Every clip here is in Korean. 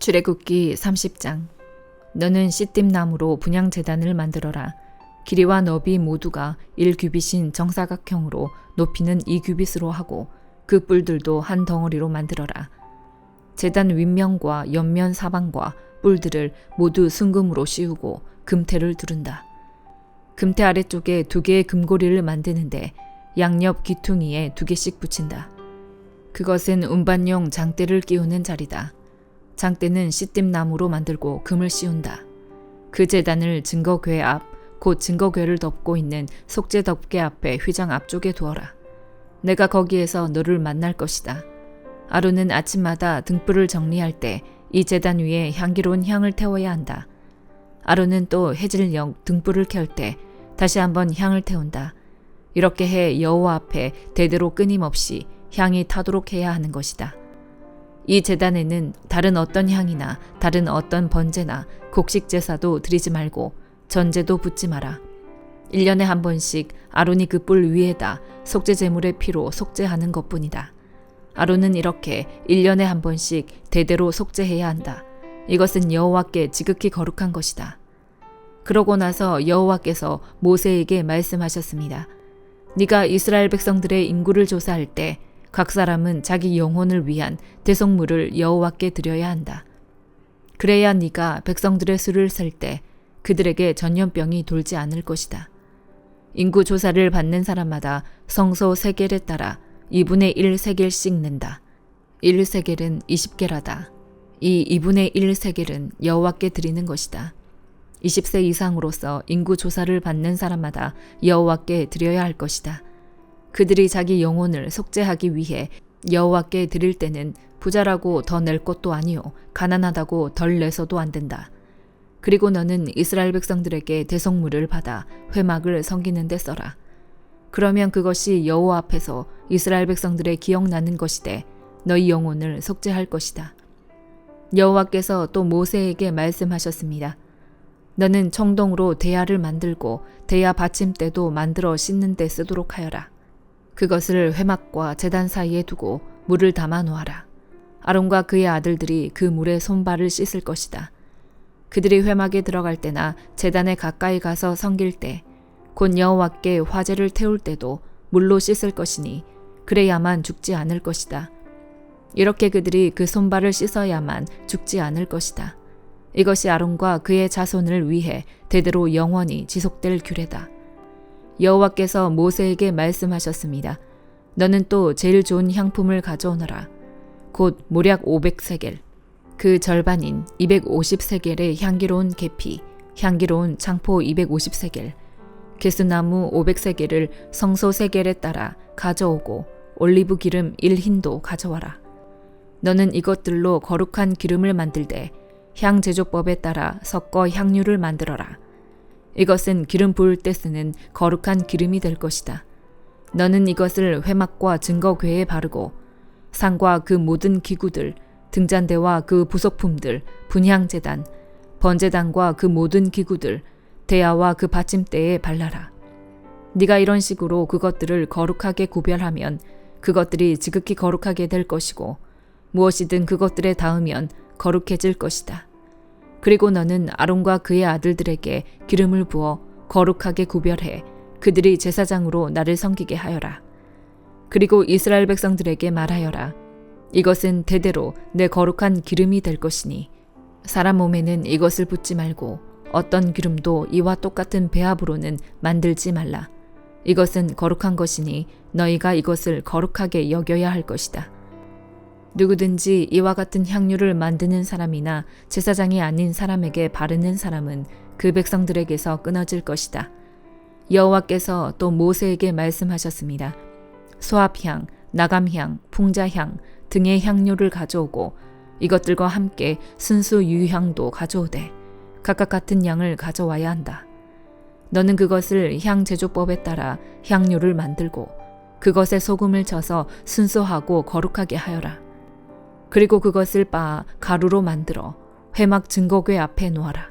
출애굽기 30장. 너는 시띠나무로 분향제단을 만들어라. 길이와 너비 모두가 1규빗인 정사각형으로 높이는 2규빗으로 하고 그 뿔들도 한 덩어리로 만들어라. 제단 윗면과 옆면 사방과 뿔들을 모두 순금으로 씌우고 금태를 두른다. 금태 아래쪽에 2개의 금고리를 만드는데 양옆 귀퉁이에 2개씩 붙인다. 그것은 운반용 장대를 끼우는 자리다. 장대는 시띠나무로 만들고 금을 씌운다. 그 제단을 증거궤 앞, 곧 증거궤를 덮고 있는 속죄 덮개 앞에 휘장 앞쪽에 두어라. 내가 거기에서 너를 만날 것이다. 아론은 아침마다 등불을 정리할 때 이 제단 위에 향기로운 향을 태워야 한다. 아론은 또 해질녘 등불을 켤 때 다시 한번 향을 태운다. 이렇게 해 여호와 앞에 대대로 끊임없이 향이 타도록 해야 하는 것이다. 이 제단에는 다른 어떤 향이나 다른 어떤 번제나 곡식 제사도 드리지 말고 전제도 붓지 마라. 1년에 한 번씩 아론이 그 뿔 위에다 속죄 제물의 피로 속죄하는 것뿐이다. 아론은 이렇게 1년에 한 번씩 대대로 속죄해야 한다. 이것은 여호와께 지극히 거룩한 것이다. 그러고 나서 여호와께서 모세에게 말씀하셨습니다. 네가 이스라엘 백성들의 인구를 조사할 때 각 사람은 자기 영혼을 위한 대속물을 여호와께 드려야 한다. 그래야 네가 백성들의 수를 셀 때 그들에게 전염병이 돌지 않을 것이다. 인구 조사를 받는 사람마다 성소 세겔에 따라 2분의 1 세겔씩 낸다. 1 세겔은 20게라다. 이 2분의 1 세겔은 여호와께 드리는 것이다. 20세 이상으로서 인구 조사를 받는 사람마다 여호와께 드려야 할 것이다. 그들이 자기 영혼을 속죄하기 위해 여호와께 드릴 때는 부자라고 더 낼 것도 아니요 가난하다고 덜 내서도 안 된다. 그리고 너는 이스라엘 백성들에게 대속물을 받아 회막을 섬기는 데 써라. 그러면 그것이 여호와 앞에서 이스라엘 백성들의 기억나는 것이되 너희 영혼을 속죄할 것이다. 여호와께서 또 모세에게 말씀하셨습니다. 너는 청동으로 대야를 만들고 대야 받침대도 만들어 씻는 데 쓰도록 하여라. 그것을 회막과 제단 사이에 두고 물을 담아 놓아라. 아론과 그의 아들들이 그 물에 손발을 씻을 것이다. 그들이 회막에 들어갈 때나 제단에 가까이 가서 섬길 때, 곧 여호와께 화제를 태울 때도 물로 씻을 것이니 그래야만 죽지 않을 것이다. 이렇게 그들이 그 손발을 씻어야만 죽지 않을 것이다. 이것이 아론과 그의 자손을 위해 대대로 영원히 지속될 규례다. 여호와께서 모세에게 말씀하셨습니다. 너는 또 제일 좋은 향품을 가져오너라. 곧 모략 500세겔, 그 절반인 250세겔의 향기로운 계피, 향기로운 창포 250세겔, 개수나무 500세겔을 성소 세겔에 따라 가져오고 올리브 기름 1흰도 가져와라. 너는 이것들로 거룩한 기름을 만들되 향 제조법에 따라 섞어 향유를 만들어라. 이것은 기름 부을 때 쓰는 거룩한 기름이 될 것이다. 너는 이것을 회막과 증거궤에 바르고 상과 그 모든 기구들, 등잔대와 그 부속품들, 분향제단, 번제단과 그 모든 기구들, 대야와 그 받침대에 발라라. 네가 이런 식으로 그것들을 거룩하게 구별하면 그것들이 지극히 거룩하게 될 것이고 무엇이든 그것들에 닿으면 거룩해질 것이다. 그리고 너는 아론과 그의 아들들에게 기름을 부어 거룩하게 구별해 그들이 제사장으로 나를 섬기게 하여라. 그리고 이스라엘 백성들에게 말하여라. 이것은 대대로 내 거룩한 기름이 될 것이니 사람 몸에는 이것을 붓지 말고 어떤 기름도 이와 똑같은 배합으로는 만들지 말라. 이것은 거룩한 것이니 너희가 이것을 거룩하게 여겨야 할 것이다. 누구든지 이와 같은 향유를 만드는 사람이나 제사장이 아닌 사람에게 바르는 사람은 그 백성들에게서 끊어질 것이다. 여호와께서 또 모세에게 말씀하셨습니다. 소합향, 나감향, 풍자향 등의 향료를 가져오고 이것들과 함께 순수 유향도 가져오되 각각 같은 양을 가져와야 한다. 너는 그것을 향 제조법에 따라 향료를 만들고 그것에 소금을 쳐서 순수하고 거룩하게 하여라. 그리고 그것을 빻아 가루로 만들어 회막 증거궤 앞에 놓아라.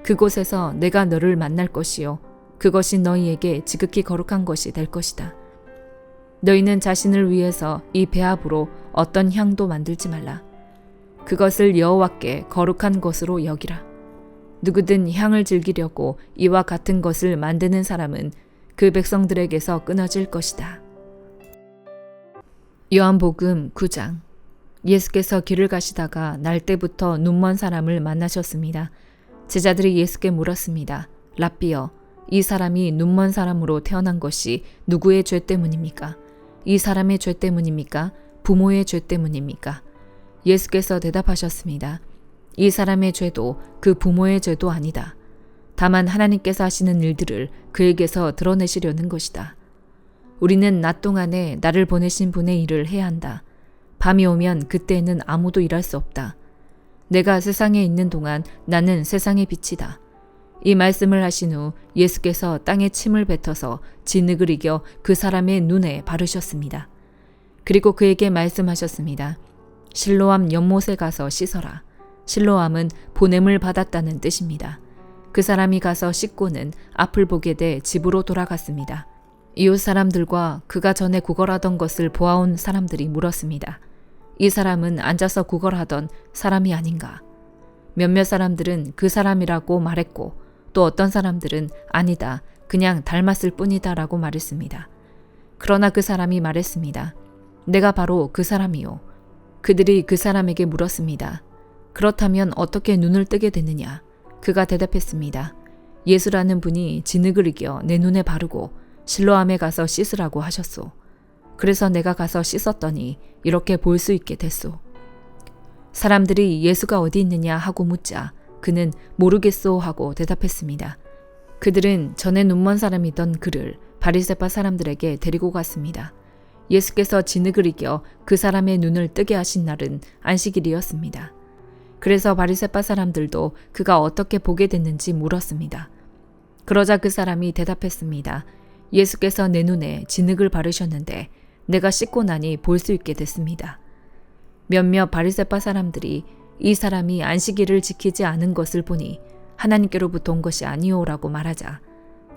그곳에서 내가 너를 만날 것이요 그것이 너희에게 지극히 거룩한 것이 될 것이다. 너희는 자신을 위해서 이 배합으로 어떤 향도 만들지 말라. 그것을 여호와께 거룩한 것으로 여기라. 누구든 향을 즐기려고 이와 같은 것을 만드는 사람은 그 백성들에게서 끊어질 것이다. 요한복음 9장. 예수께서 길을 가시다가 날 때부터 눈먼 사람을 만나셨습니다. 제자들이 예수께 물었습니다. 랍비여, 이 사람이 눈먼 사람으로 태어난 것이 누구의 죄 때문입니까? 이 사람의 죄 때문입니까? 부모의 죄 때문입니까? 예수께서 대답하셨습니다. 이 사람의 죄도 그 부모의 죄도 아니다. 다만 하나님께서 하시는 일들을 그에게서 드러내시려는 것이다. 우리는 낮 동안에 나를 보내신 분의 일을 해야 한다. 밤이 오면 그때에는 아무도 일할 수 없다. 내가 세상에 있는 동안 나는 세상의 빛이다. 이 말씀을 하신 후 예수께서 땅에 침을 뱉어서 진흙을 이겨 그 사람의 눈에 바르셨습니다. 그리고 그에게 말씀하셨습니다. 실로암 연못에 가서 씻어라. 실로암은 보냄을 받았다는 뜻입니다. 그 사람이 가서 씻고는 앞을 보게 돼 집으로 돌아갔습니다. 이웃 사람들과 그가 전에 구걸하던 것을 보아온 사람들이 물었습니다. 이 사람은 앉아서 구걸하던 사람이 아닌가? 몇몇 사람들은 그 사람이라고 말했고 또 어떤 사람들은 아니다, 그냥 닮았을 뿐이다 라고 말했습니다. 그러나 그 사람이 말했습니다. 내가 바로 그 사람이요. 그들이 그 사람에게 물었습니다. 그렇다면 어떻게 눈을 뜨게 됐느냐? 그가 대답했습니다. 예수라는 분이 진흙을 이겨 내 눈에 바르고 실로암에 가서 씻으라고 하셨소. 그래서 내가 가서 씻었더니 이렇게 볼 수 있게 됐소. 사람들이 예수가 어디 있느냐 하고 묻자 그는 모르겠소 하고 대답했습니다. 그들은 전에 눈먼 사람이던 그를 바리새파 사람들에게 데리고 갔습니다. 예수께서 진흙을 이겨 그 사람의 눈을 뜨게 하신 날은 안식일이었습니다. 그래서 바리새파 사람들도 그가 어떻게 보게 됐는지 물었습니다. 그러자 그 사람이 대답했습니다. 예수께서 내 눈에 진흙을 바르셨는데 내가 씻고 나니 볼 수 있게 됐습니다. 몇몇 바리새파 사람들이 이 사람이 안식일을 지키지 않은 것을 보니 하나님께로부터 온 것이 아니오라고 말하자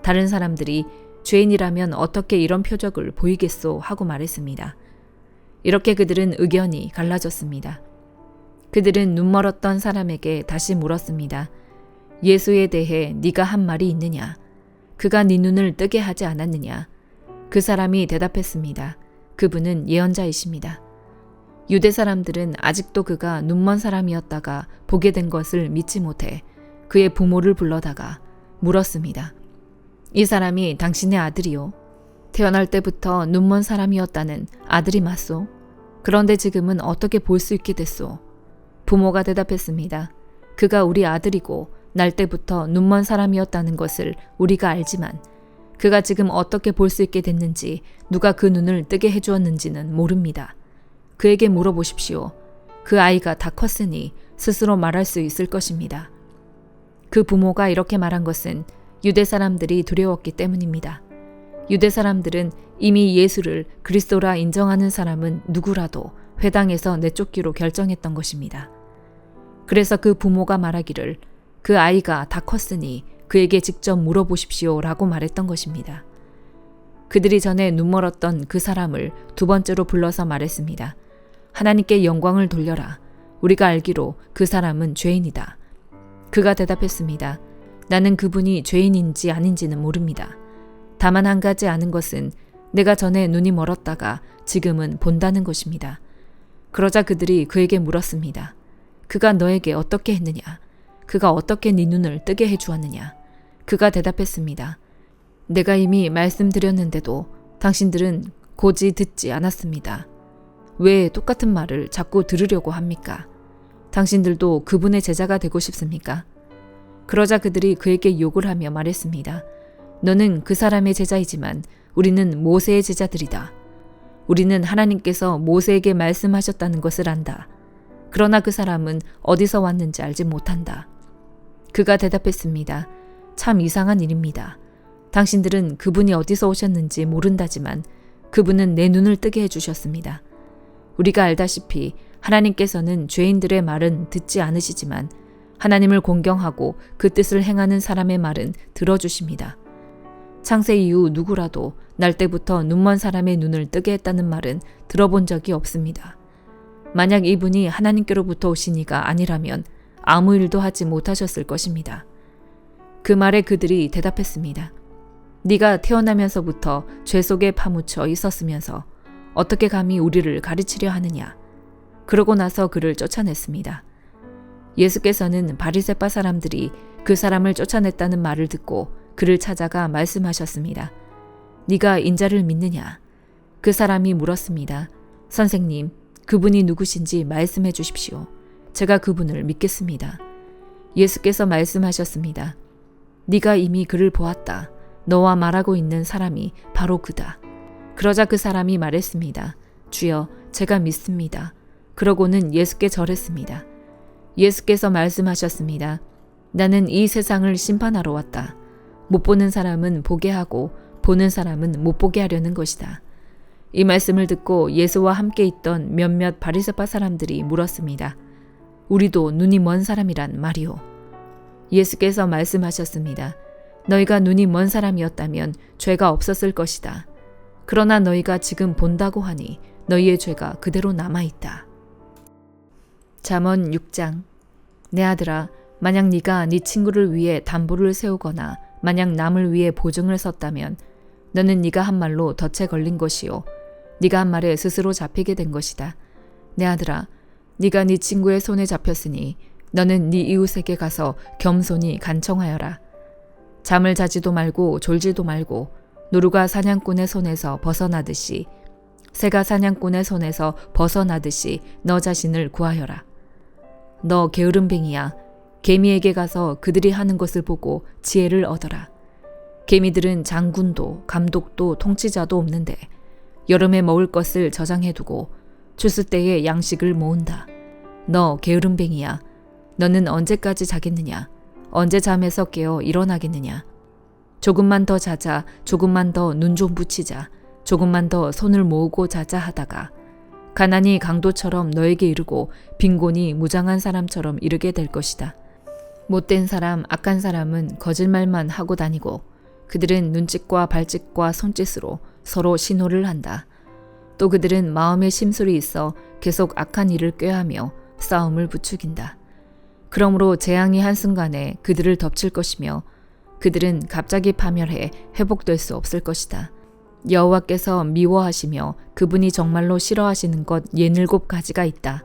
다른 사람들이 죄인이라면 어떻게 이런 표적을 보이겠소 하고 말했습니다. 이렇게 그들은 의견이 갈라졌습니다. 그들은 눈멀었던 사람에게 다시 물었습니다. 예수에 대해 네가 한 말이 있느냐? 그가 네 눈을 뜨게 하지 않았느냐? 그 사람이 대답했습니다. 그분은 예언자이십니다. 유대 사람들은 아직도 그가 눈먼 사람이었다가 보게 된 것을 믿지 못해 그의 부모를 불러다가 물었습니다. 이 사람이 당신의 아들이요? 태어날 때부터 눈먼 사람이었다는 아들이 맞소? 그런데 지금은 어떻게 볼 수 있게 됐소? 부모가 대답했습니다. 그가 우리 아들이고 날 때부터 눈먼 사람이었다는 것을 우리가 알지만 그가 지금 어떻게 볼 수 있게 됐는지 누가 그 눈을 뜨게 해주었는지는 모릅니다. 그에게 물어보십시오. 그 아이가 다 컸으니 스스로 말할 수 있을 것입니다. 그 부모가 이렇게 말한 것은 유대 사람들이 두려웠기 때문입니다. 유대 사람들은 이미 예수를 그리스도라 인정하는 사람은 누구라도 회당에서 내쫓기로 결정했던 것입니다. 그래서 그 부모가 말하기를 그 아이가 다 컸으니 그에게 직접 물어보십시오 라고 말했던 것입니다. 그들이 전에 눈멀었던 그 사람을 두 번째로 불러서 말했습니다. 하나님께 영광을 돌려라. 우리가 알기로 그 사람은 죄인이다. 그가 대답했습니다. 나는 그분이 죄인인지 아닌지는 모릅니다. 다만 한 가지 아는 것은 내가 전에 눈이 멀었다가 지금은 본다는 것입니다. 그러자 그들이 그에게 물었습니다. 그가 너에게 어떻게 했느냐? 그가 어떻게 네 눈을 뜨게 해주었느냐? 그가 대답했습니다. 내가 이미 말씀드렸는데도 당신들은 고지 듣지 않았습니다. 왜 똑같은 말을 자꾸 들으려고 합니까? 당신들도 그분의 제자가 되고 싶습니까? 그러자 그들이 그에게 욕을 하며 말했습니다. 너는 그 사람의 제자이지만 우리는 모세의 제자들이다. 우리는 하나님께서 모세에게 말씀하셨다는 것을 안다. 그러나 그 사람은 어디서 왔는지 알지 못한다. 그가 대답했습니다. 참 이상한 일입니다. 당신들은 그분이 어디서 오셨는지 모른다지만 그분은 내 눈을 뜨게 해주셨습니다. 우리가 알다시피 하나님께서는 죄인들의 말은 듣지 않으시지만 하나님을 공경하고 그 뜻을 행하는 사람의 말은 들어주십니다. 창세 이후 누구라도 날 때부터 눈먼 사람의 눈을 뜨게 했다는 말은 들어본 적이 없습니다. 만약 이분이 하나님께로부터 오신 이가 아니라면 아무 일도 하지 못하셨을 것입니다. 그 말에 그들이 대답했습니다. 네가 태어나면서부터 죄 속에 파묻혀 있었으면서 어떻게 감히 우리를 가르치려 하느냐. 그러고 나서 그를 쫓아냈습니다. 예수께서는 바리새파 사람들이 그 사람을 쫓아냈다는 말을 듣고 그를 찾아가 말씀하셨습니다. 네가 인자를 믿느냐? 그 사람이 물었습니다. 선생님, 그분이 누구신지 말씀해 주십시오. 제가 그분을 믿겠습니다. 예수께서 말씀하셨습니다. 네가 이미 그를 보았다. 너와 말하고 있는 사람이 바로 그다. 그러자 그 사람이 말했습니다. 주여, 제가 믿습니다. 그러고는 예수께 절했습니다. 예수께서 말씀하셨습니다. 나는 이 세상을 심판하러 왔다. 못 보는 사람은 보게 하고 보는 사람은 못 보게 하려는 것이다. 이 말씀을 듣고 예수와 함께 있던 몇몇 바리새파 사람들이 물었습니다. 우리도 눈이 먼 사람이란 말이오. 예수께서 말씀하셨습니다. 너희가 눈이 먼 사람이었다면 죄가 없었을 것이다. 그러나 너희가 지금 본다고 하니 너희의 죄가 그대로 남아있다. 잠언 6장. 내 아들아, 만약 네가 네 친구를 위해 담보를 세우거나 만약 남을 위해 보증을 섰다면 너는 네가 한 말로 덫에 걸린 것이요 네가 한 말에 스스로 잡히게 된 것이다. 내 아들아, 네가 네 친구의 손에 잡혔으니 너는 네 이웃에게 가서 겸손히 간청하여라. 잠을 자지도 말고 졸지도 말고 노루가 사냥꾼의 손에서 벗어나듯이 새가 사냥꾼의 손에서 벗어나듯이 너 자신을 구하여라. 너 게으름뱅이야. 개미에게 가서 그들이 하는 것을 보고 지혜를 얻어라. 개미들은 장군도 감독도 통치자도 없는데 여름에 먹을 것을 저장해두고 추수 때에 양식을 모은다. 너 게으름뱅이야. 너는 언제까지 자겠느냐? 언제 잠에서 깨어 일어나겠느냐? 조금만 더 자자, 조금만 더 눈 좀 붙이자, 조금만 더 손을 모으고 자자 하다가 가난이 강도처럼 너에게 이르고 빈곤이 무장한 사람처럼 이르게 될 것이다. 못된 사람, 악한 사람은 거짓말만 하고 다니고 그들은 눈짓과 발짓과 손짓으로 서로 신호를 한다. 또 그들은 마음에 심술이 있어 계속 악한 일을 꾀하며 싸움을 부추긴다. 그러므로 재앙이 한순간에 그들을 덮칠 것이며 그들은 갑자기 파멸해 회복될 수 없을 것이다. 여호와께서 미워하시며 그분이 정말로 싫어하시는 것 67가지가 있다.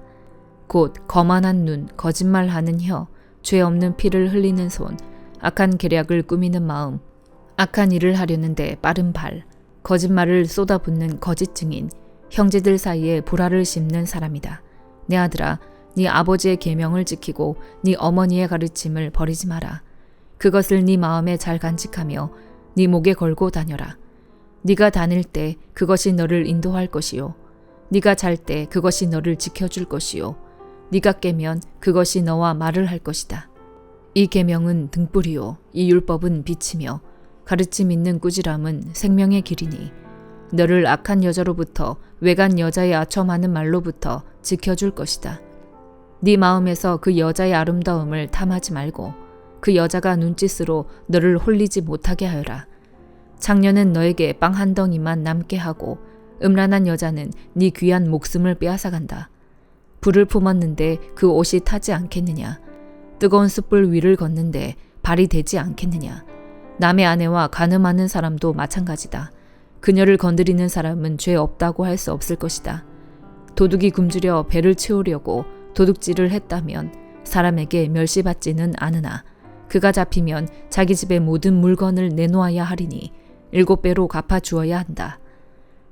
곧 거만한 눈, 거짓말하는 혀, 죄 없는 피를 흘리는 손, 악한 계략을 꾸미는 마음, 악한 일을 하려는데 빠른 발, 거짓말을 쏟아붓는 거짓 증인, 형제들 사이에 불화를 심는 사람이다. 내 아들아, 네 아버지의 계명을 지키고 네 어머니의 가르침을 버리지 마라. 그것을 네 마음에 잘 간직하며 네 목에 걸고 다녀라. 네가 다닐 때 그것이 너를 인도할 것이요 네가 잘 때 그것이 너를 지켜줄 것이요 네가 깨면 그것이 너와 말을 할 것이다. 이 계명은 등불이요 이 율법은 빛이며 가르침 있는 꾸지람은 생명의 길이니 너를 악한 여자로부터 외간 여자의 아첨하는 말로부터 지켜줄 것이다. 네 마음에서 그 여자의 아름다움을 탐하지 말고 그 여자가 눈짓으로 너를 홀리지 못하게 하여라. 창녀는 너에게 빵 한 덩이만 남게 하고 음란한 여자는 네 귀한 목숨을 빼앗아간다. 불을 품었는데 그 옷이 타지 않겠느냐? 뜨거운 숯불 위를 걷는데 발이 되지 않겠느냐? 남의 아내와 간음하는 사람도 마찬가지다. 그녀를 건드리는 사람은 죄 없다고 할 수 없을 것이다. 도둑이 굶주려 배를 채우려고 도둑질을 했다면 사람에게 멸시받지는 않으나 그가 잡히면 자기 집의 모든 물건을 내놓아야 하리니 7배로 갚아주어야 한다.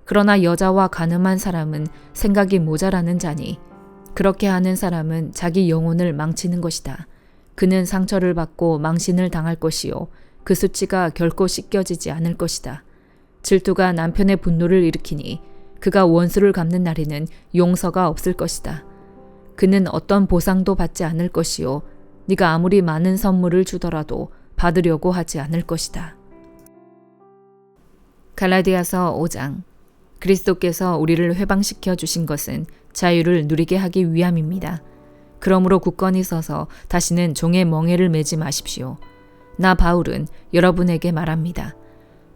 그러나 여자와 간음한 사람은 생각이 모자라는 자니 그렇게 하는 사람은 자기 영혼을 망치는 것이다. 그는 상처를 받고 망신을 당할 것이요 그 수치가 결코 씻겨지지 않을 것이다. 질투가 남편의 분노를 일으키니 그가 원수를 갚는 날에는 용서가 없을 것이다. 그는 어떤 보상도 받지 않을 것이요 네가 아무리 많은 선물을 주더라도 받으려고 하지 않을 것이다. 갈라디아서 5장. 그리스도께서 우리를 회방시켜 주신 것은 자유를 누리게 하기 위함입니다. 그러므로 굳건히 서서 다시는 종의 멍에를 매지 마십시오. 나 바울은 여러분에게 말합니다.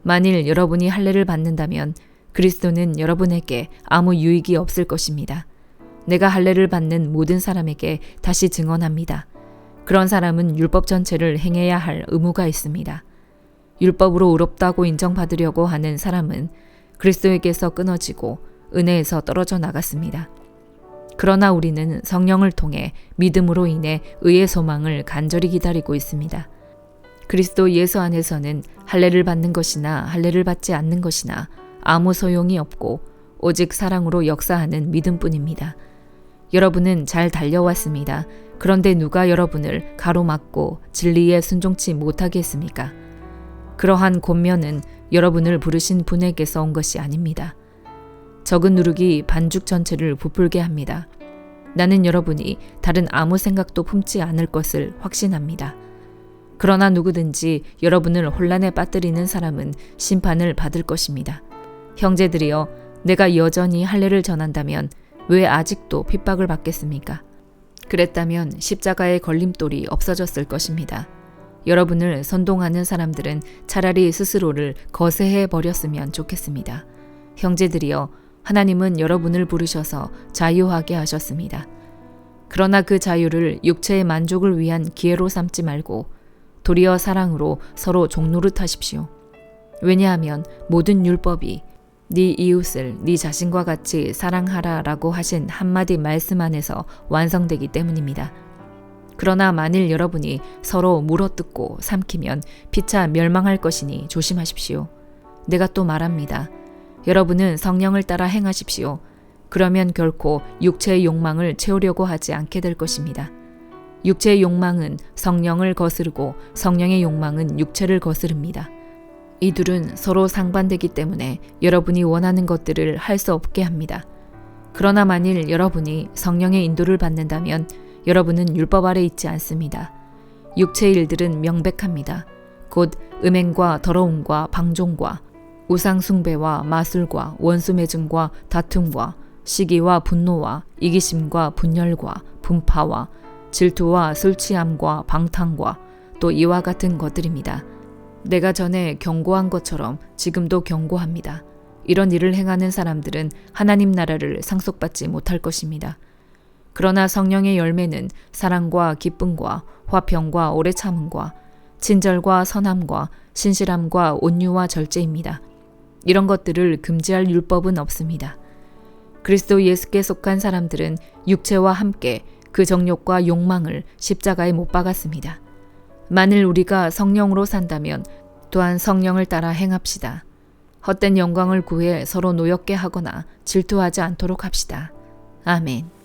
만일 여러분이 할례를 받는다면 그리스도는 여러분에게 아무 유익이 없을 것입니다. 내가 할례를 받는 모든 사람에게 다시 증언합니다. 그런 사람은 율법 전체를 행해야 할 의무가 있습니다. 율법으로 의롭다고 인정받으려고 하는 사람은 그리스도에게서 끊어지고 은혜에서 떨어져 나갔습니다. 그러나 우리는 성령을 통해 믿음으로 인해 의의 소망을 간절히 기다리고 있습니다. 그리스도 예수 안에서는 할례를 받는 것이나 할례를 받지 않는 것이나 아무 소용이 없고 오직 사랑으로 역사하는 믿음뿐입니다. 여러분은 잘 달려왔습니다. 그런데 누가 여러분을 가로막고 진리에 순종치 못하게 했습니까? 그러한 권면은 여러분을 부르신 분에게서 온 것이 아닙니다. 적은 누룩이 반죽 전체를 부풀게 합니다. 나는 여러분이 다른 아무 생각도 품지 않을 것을 확신합니다. 그러나 누구든지 여러분을 혼란에 빠뜨리는 사람은 심판을 받을 것입니다. 형제들이여, 내가 여전히 할례를 전한다면 왜 아직도 핍박을 받겠습니까? 그랬다면 십자가의 걸림돌이 없어졌을 것입니다. 여러분을 선동하는 사람들은 차라리 스스로를 거세해 버렸으면 좋겠습니다. 형제들이여, 하나님은 여러분을 부르셔서 자유하게 하셨습니다. 그러나 그 자유를 육체의 만족을 위한 기회로 삼지 말고 도리어 사랑으로 서로 종노릇하십시오. 왜냐하면 모든 율법이 네 이웃을 네 자신과 같이 사랑하라라고 하신 한마디 말씀 안에서 완성되기 때문입니다. 그러나 만일 여러분이 서로 물어뜯고 삼키면 피차 멸망할 것이니 조심하십시오. 내가 또 말합니다. 여러분은 성령을 따라 행하십시오. 그러면 결코 육체의 욕망을 채우려고 하지 않게 될 것입니다. 육체의 욕망은 성령을 거스르고 성령의 욕망은 육체를 거스릅니다. 이 둘은 서로 상반되기 때문에 여러분이 원하는 것들을 할 수 없게 합니다. 그러나 만일 여러분이 성령의 인도를 받는다면 여러분은 율법 아래 있지 않습니다. 육체의 일들은 명백합니다. 곧 음행과 더러움과 방종과 우상숭배와 마술과 원수매증과 다툼과 시기와 분노와 이기심과 분열과 분파와 질투와 술취함과 방탕과 또 이와 같은 것들입니다. 내가 전에 경고한 것처럼 지금도 경고합니다. 이런 일을 행하는 사람들은 하나님 나라를 상속받지 못할 것입니다. 그러나 성령의 열매는 사랑과 기쁨과 화평과 오래 참음과 친절과 선함과 신실함과 온유와 절제입니다. 이런 것들을 금지할 율법은 없습니다. 그리스도 예수께 속한 사람들은 육체와 함께 그 정욕과 욕망을 십자가에 못 박았습니다. 만일 우리가 성령으로 산다면 또한 성령을 따라 행합시다. 헛된 영광을 구해 서로 노엽게 하거나 질투하지 않도록 합시다. 아멘.